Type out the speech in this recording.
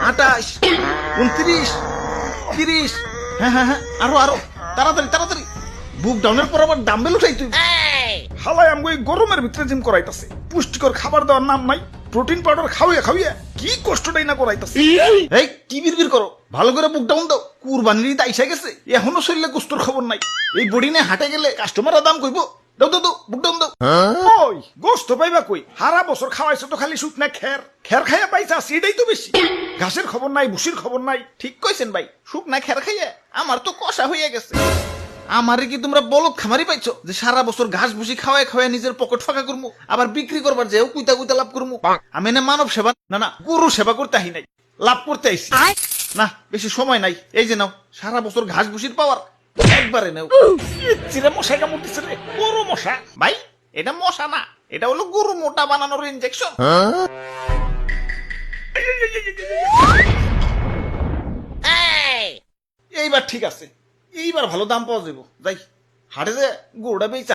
28, 29, 30, হ্যাঁ, আরো তাড়াতাড়ি তাড়াতাড়ি। বুক ডাউনের পর আবার ডাম্বেল উঠাই তুই। হালাই আমগো এই গরমের ভিতরে জিম করাইতাছে, পুষ্টিকর খাবার দেওয়ার নাম নাই, প্রোটিন পাউডার খাওয়াইয়া কি কষ্টটাই না করাইতাছে। এই কি বিড়বিড় করো, ভালো করে বুক ডাউন দাও। কুরবানির ঈদ আইসা গেছে, এখনো শরীরে গোস্তর খবর নাই। এই বডি নিয়ে হাটে গেলে কাস্টমাররা দাম কইব। দাও বুক ডাউন দাও। ওই গোস্ত পাইবা কই? হারা বছর খাওয়াইছো তো খালি শুকনা খের খাইয়া পাইছা, সেটাই তো বেশি। ঘাসের খবর নাই, ভুসির খবর নাই। ঠিক কইছেন ভাই, শুকনা খের খাইয়া আমার তো কষা হইয়া গেছে। আমারে কি তোমরা বলদ খামারি পাইছো যে সারা বছর ঘাস ভুসি খাওয়ায় নিজের পকেট ফাঁকা করবো, আবার বিক্রি করবার যেও কুইতা লাভ করবো? আমি না মানব সেবা না গরু সেবা করতে আহি নাই, লাভ করতে আইছি। না বেশি সময় নাই, এই যে নাও সারা বছর ঘাস ভুসির পাওয়ার, একবারে নাও। চিরে মশাই কামড় দিছে রে, বড় মশা। ভাই এটা মশা না, এটা হলো গরু মোটা বানানোর ইনজেকশন। এইবার ঠিক আছে, এইবার ভালো দাম পাওয়া যাবো। যাই হাটে যে গরুটা বেচা